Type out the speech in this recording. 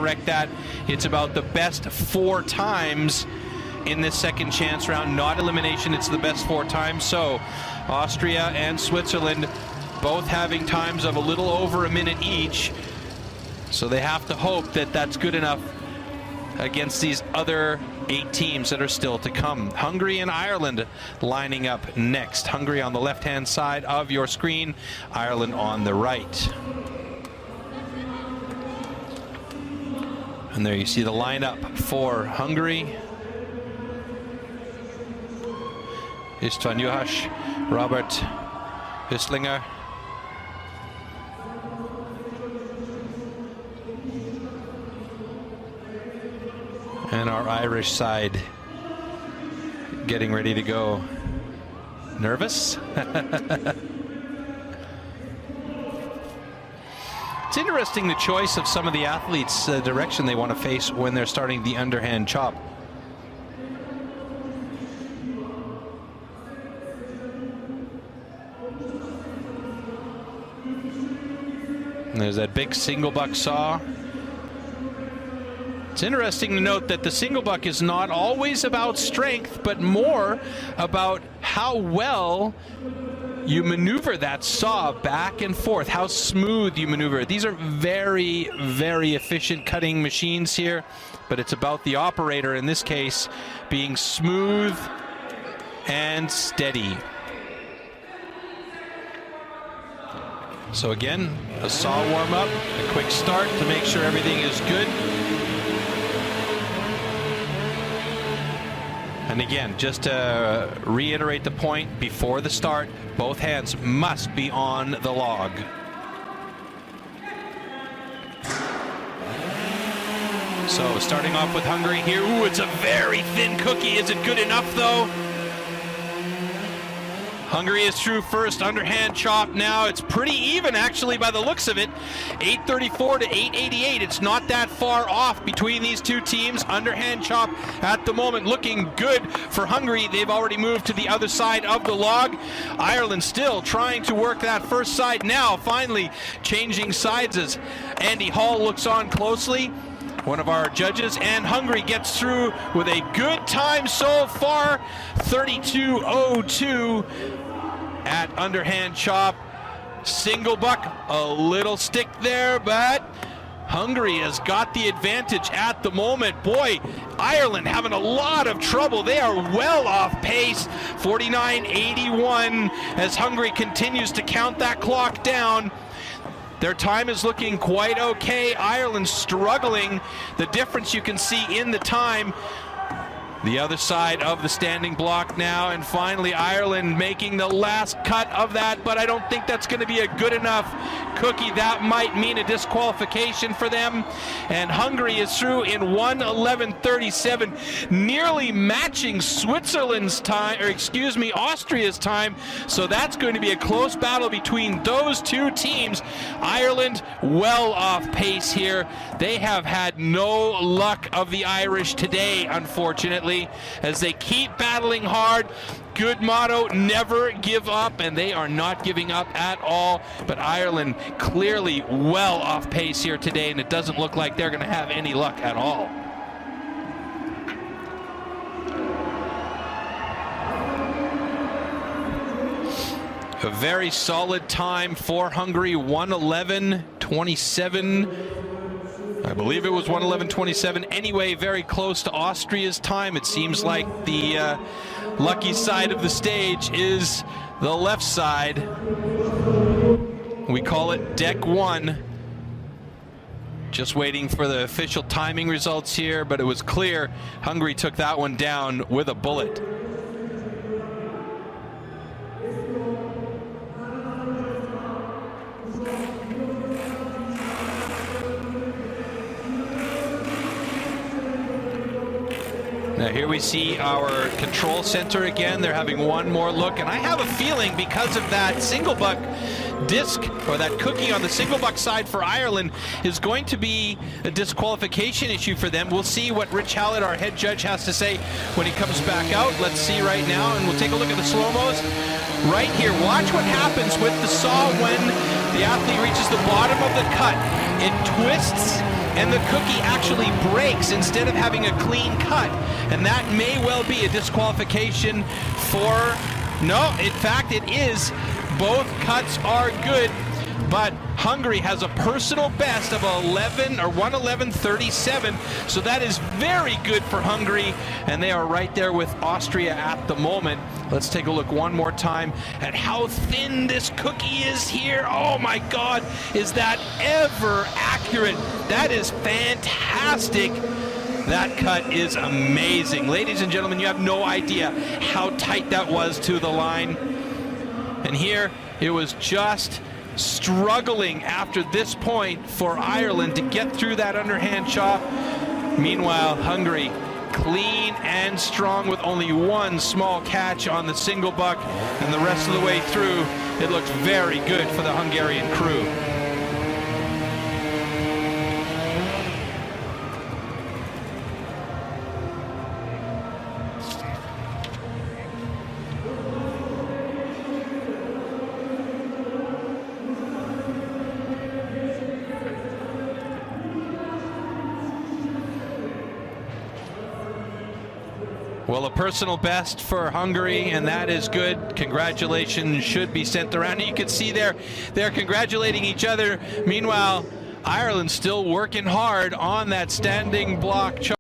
correct that. It's about the best 4 times in this second chance round, not elimination. It's the best 4 times. So Austria and Switzerland both having times of a little over a minute each. So they have to hope that that's good enough against these other 8 teams that are still to come. Hungary and Ireland lining up next. Hungary on the left-hand side of your screen, Ireland on the right. And there you see the lineup for Hungary. Istvan Juhas, Robert Hüstlinger, and our Irish side getting ready to go. Nervous? It's interesting the choice of some of the athletes, the direction they want to face when they're starting the underhand chop. And there's that big single buck saw. It's interesting to note that the single buck is not always about strength, but more about how well you maneuver that saw back and forth, how smooth you maneuver. These are very, very efficient cutting machines here, but it's about the operator in this case being smooth and steady. So again, a saw warm up, a quick start to make sure everything is good. And again, just to reiterate the point before the start, both hands must be on the log. So starting off with Hungary here. Ooh, it's a very thin cookie. Is it good enough though? Hungary is through first underhand chop now. It's pretty even actually by the looks of it. 834 to 888. It's not that far off between these two teams. Underhand chop at the moment looking good for Hungary. They've already moved to the other side of the log. Ireland still trying to work that first side now. Finally changing sides as Andy Hall looks on closely, one of our judges, and Hungary gets through with a good time so far, 32.02 at underhand chop. Single buck, a little stick there, but Hungary has got the advantage at the moment. Boy, Ireland having a lot of trouble. They are well off pace, 49.81 as Hungary continues to count that clock down. Their time is looking quite okay. Ireland struggling. The difference you can see in the time. The other side of the standing block now, and finally Ireland making the last cut of that, but I don't think that's going to be a good enough cookie. That might mean a disqualification for them, and Hungary is through in 1:11.37, nearly matching Switzerland's time, or excuse me, Austria's time. So that's going to be a close battle between those two teams. Ireland well off pace here. They have had no luck of the Irish today, unfortunately, as they keep battling hard. Good motto, never give up, and they are not giving up at all. But Ireland clearly well off pace here today, and it doesn't look like they're going to have any luck at all. A very solid time for Hungary, 1:11.27. I believe it was 1:11.27. Anyway, very close to Austria's time. It seems like the lucky side of the stage is the left side. We call it deck 1. Just waiting for the official timing results here, but it was clear Hungary took that one down with a bullet. Now here we see our control center again. They're having one more look, and I have a feeling because of that single buck disc, or that cookie on the single buck side for Ireland, is going to be a disqualification issue for them. We'll see what Rich Hallett, our head judge, has to say when he comes back out. Let's see right now, and we'll take a look at the slow-mos right here. Watch what happens with the saw when the athlete reaches the bottom of the cut. It twists and the cookie actually breaks instead of having a clean cut. And that may well be a disqualification for, no, in fact it is. Both cuts are good, but Hungary has a personal best of 1:11:37, so that is very good for Hungary, and they are right there with Austria at the moment. Let's take a look one more time at how thin this cookie is here. Oh my God, is that ever accurate? That is fantastic. That cut is amazing. Ladies and gentlemen, you have no idea how tight that was to the line. And here it was just struggling after this point for Ireland to get through that underhand chop. Meanwhile, Hungary clean and strong with only one small catch on the single buck, and the rest of the way through it looked very good for the Hungarian crew. Well, a personal best for Hungary, and that is good. Congratulations should be sent around. You can see they're congratulating each other. Meanwhile, Ireland's still working hard on that standing block chop.